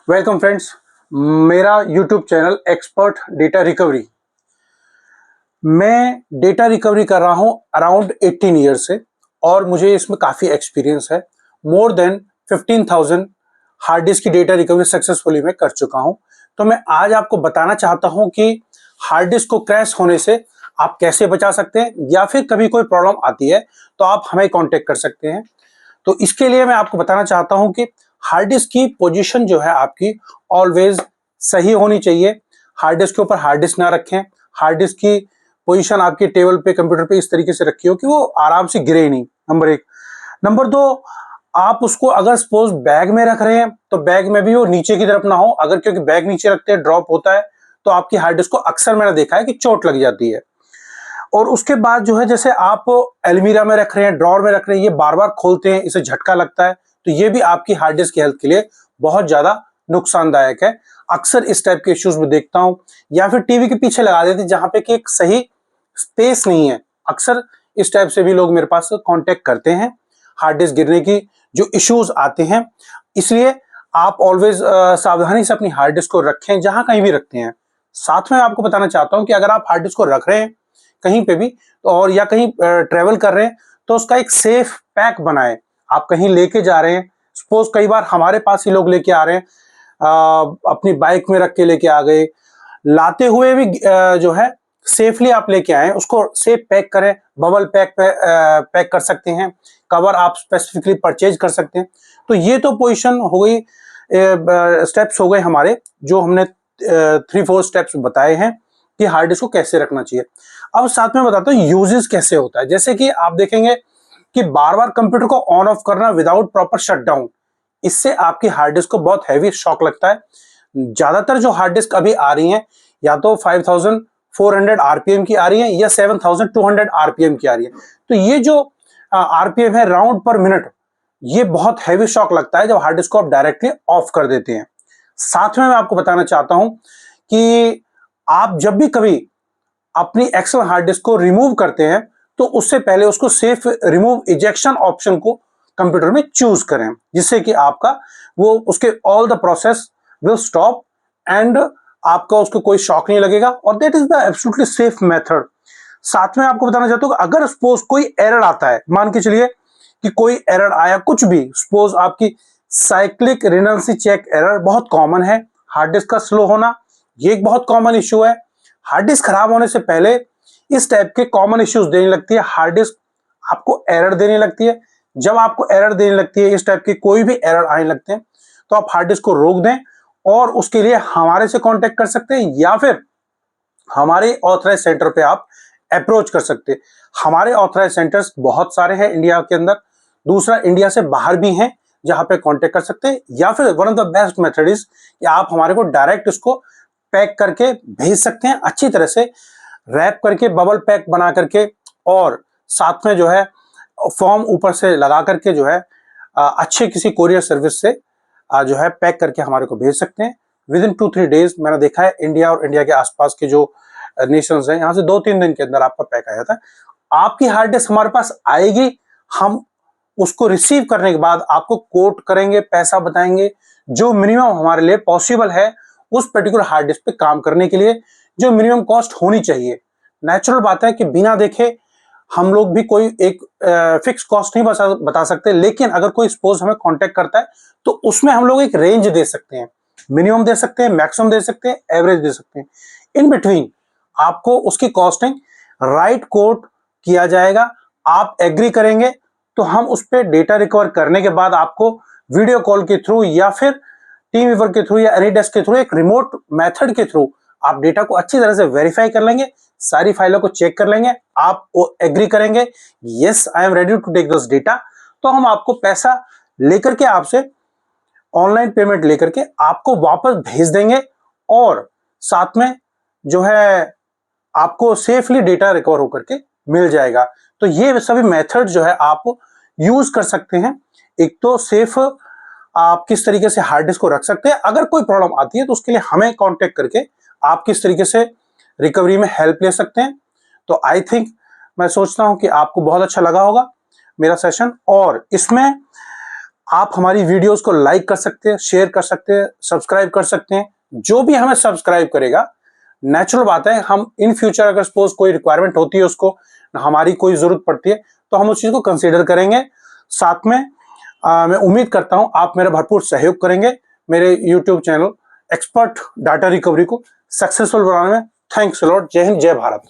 Welcome friends, मेरा YouTube channel expert data recovery. मैं data recovery कर रहा हूं अराउंड 18 ईयर से और मुझे इसमें काफ़ी एक्सपीरियंस है। मोर देन 15,000 हार्ड डिस्क की डेटा रिकवरी सक्सेसफुली मैं कर चुका हूं। तो मैं आज आपको बताना चाहता हूं कि हार्ड डिस्क को क्रैश होने से आप कैसे बचा सकते हैं, या फिर कभी कोई प्रॉब्लम आती है तो आप हमें कॉन्टेक्ट कर सकते हैं। तो इसके लिए मैं आपको बताना चाहता हूं कि हार्ड डिस्क की पोजीशन जो है आपकी ऑलवेज सही होनी चाहिए। हार्ड डिस्क के ऊपर हार्ड डिस्क ना रखें। हार्ड डिस्क की पोजीशन आपकी टेबल पे, कंप्यूटर पे इस तरीके से रखी हो कि वो आराम से गिरे नहीं, नंबर एक। नंबर दो, आप उसको अगर सपोज बैग में रख रहे हैं तो बैग में भी वो नीचे की तरफ ना हो। अगर क्योंकि बैग नीचे रखते हैं ड्रॉप होता है तो आपकी हार्ड डिस्क को अक्सर मैंने देखा है कि चोट लग जाती है। और उसके बाद जो है, जैसे आप अलमीरा में रख रहे हैं, ड्रॉर में रख रहे हैं, ये बार बार खोलते हैं, इसे झटका लगता है, तो ये भी आपकी हार्ड डिस्क की हेल्थ के लिए बहुत ज्यादा नुकसानदायक है। अक्सर इस टाइप के इश्यूज में देखता हूं। या फिर टीवी के पीछे लगा देते जहां पे कि एक सही स्पेस नहीं है। अक्सर इस टाइप से भी लोग मेरे पास कांटेक्ट करते हैं, हार्ड डिस्क गिरने की जो इश्यूज आते हैं। इसलिए आप ऑलवेज सावधानी से अपनी हार्ड डिस्क को रखें जहां कहीं भी रखते हैं। साथ में आपको बताना चाहता हूं कि अगर आप हार्ड डिस्क को रख रहे हैं कहीं पे भी, और या कहीं ट्रेवल कर रहे हैं, तो उसका एक सेफ पैक बनाएं। आप कहीं लेके जा रहे हैं, सपोज कई बार हमारे पास ही लोग लेके आ रहे हैं, अपनी बाइक में रख के लेके आ गए, लाते हुए भी जो है सेफली आप लेके आए, उसको सेफ पैक करें। बबल पैक पैक कर सकते हैं, कवर आप स्पेसिफिकली परचेज कर सकते हैं। तो ये तो पोजीशन हो गई, स्टेप्स हो गए हमारे, जो हमने 3-4 स्टेप्स बताए हैं कि हार्ड डिस्क को कैसे रखना चाहिए। अब साथ में बताता हूँ यूजेस कैसे होता है। जैसे कि आप देखेंगे कि बार बार कंप्यूटर को ऑन ऑफ करना विदाउट प्रॉपर शटडाउन, इससे आपकी हार्ड डिस्क को बहुत हैवी शॉक लगता है। ज्यादातर जो हार्ड डिस्क अभी आ रही हैं, या तो 5400 आरपीएम की आ रही है या 7200 आरपीएम की आ रही है। तो ये जो आरपीएम है, राउंड पर मिनट, ये बहुत हैवी शॉक लगता है जब हार्ड डिस्क को आप डायरेक्टली ऑफ कर देते हैं। साथ में मैं आपको बताना चाहता हूं कि आप जब भी कभी अपनी एक्सटर्नल हार्ड डिस्क को रिमूव करते हैं तो उससे पहले उसको सेफ रिमूव इजेक्शन ऑप्शन को कंप्यूटर में चूज करें, जिससे कि आपका वो उसके all the process will stop and आपका उसको कोई शॉक नहीं लगेगा, और that is the absolutely safe method. साथ में आपको बताना चाहता हूं कि अगर सपोज कोई एरर आता है, मान के चलिए कि कोई एरर आया, कुछ भी, सपोज आपकी साइक्लिक रिडंडेंसी चेक एरर बहुत कॉमन है। हार्ड डिस्क का स्लो होना, ये एक बहुत कॉमन इश्यू है। हार्ड डिस्क खराब होने से पहले इस टाइप के कॉमन इश्यूज देने लगती है। हार्ड डिस्क आपको एरर देने लगती है। जब आपको एरर देने लगती है, इस टाइप के कोई भी एरर आने लगते हैं, तो आप हार्ड डिस्क को रोक दें और उसके लिए हमारे से कांटेक्ट कर सकते हैं, या फिर हमारे ऑथराइज सेंटर पे आप अप्रोच कर सकते हैं। हमारे ऑथराइज सेंटर्स बहुत सारे हैं इंडिया के अंदर, दूसरा इंडिया से बाहर भी हैं जहां पे कांटेक्ट कर सकते हैं। या फिर one of the best method is कि आप हमारे को डायरेक्ट इसको पैक करके भेज सकते हैं, अच्छी तरह से रैप करके, बबल पैक बना करके, और साथ में जो है फॉर्म ऊपर से लगा करके जो है अच्छे किसी कोरियर सर्विस से जो है पैक करके हमारे को भेज सकते हैं। विद इन 2-3 डेज मैंने देखा है, इंडिया और इंडिया के आसपास के जो नेशंस हैं, यहाँ से 2-3 दिन के अंदर आपका पैक आ जाता है। आपकी हार्ड डिस्क हमारे पास आएगी, हम उसको रिसीव करने के बाद आपको कोट करेंगे, पैसा बताएंगे, जो मिनिमम हमारे लिए पॉसिबल है उस पर्टिकुलर हार्ड डिस्क पे काम करने के लिए, जो मिनिमम कॉस्ट होनी चाहिए। नेचुरल बात है कि बिना देखे हम लोग भी कोई एक फिक्स कॉस्ट नहीं बता सकते, लेकिन अगर कोई सपोज हमें कांटेक्ट करता है तो उसमें हम लोग एक रेंज दे सकते हैं, मिनिमम दे सकते हैं, मैक्सिमम दे सकते हैं, एवरेज दे सकते हैं। इन बिटवीन आपको उसकी कॉस्टिंग राइट कोट किया जाएगा। आप एग्री करेंगे तो हम उस पर डेटा रिकवर करने के बाद आपको वीडियो कॉल के थ्रू या फिर टीम वीवर के थ्रू या एनी डेस्क के थ्रू, एक रिमोट मेथड के थ्रू आप डेटा को अच्छी तरह से वेरीफाई कर लेंगे, सारी फाइलों को चेक कर लेंगे, आप एग्री करेंगे yes I am ready to take this data, तो हम आपको पैसा लेकर के, आपसे ऑनलाइन पेमेंट लेकर के आपको वापस भेज देंगे, और साथ में जो है आपको सेफली डेटा रिकवर होकर के मिल जाएगा। तो ये सभी मेथड जो है आप यूज कर सकते हैं। एक तो सेफ आप किस तरीके से हार्ड डिस्क को रख सकते हैं, अगर कोई प्रॉब्लम आती है तो उसके लिए हमें कांटेक्ट करके आप किस तरीके से रिकवरी में हेल्प ले सकते हैं। तो आई थिंक, मैं सोचता हूं कि आपको बहुत अच्छा लगा होगा मेरा सेशन, और इसमें आप हमारी वीडियोस को लाइक कर सकते हैं, शेयर कर सकते हैं, सब्सक्राइब कर सकते हैं। जो भी हमें सब्सक्राइब करेगा, नेचुरल बात है, हम इन फ्यूचर अगर सपोज कोई रिक्वायरमेंट होती है उसको, हमारी कोई जरूरत पड़ती है, तो हम उस चीज को कंसीडर करेंगे। साथ में मैं उम्मीद करता हूं आप मेरा भरपूर सहयोग करेंगे मेरे YouTube channel expert data recovery को सक्सेसफुल बनाने में। Thanks a lot. जय हिंद, जय भारत।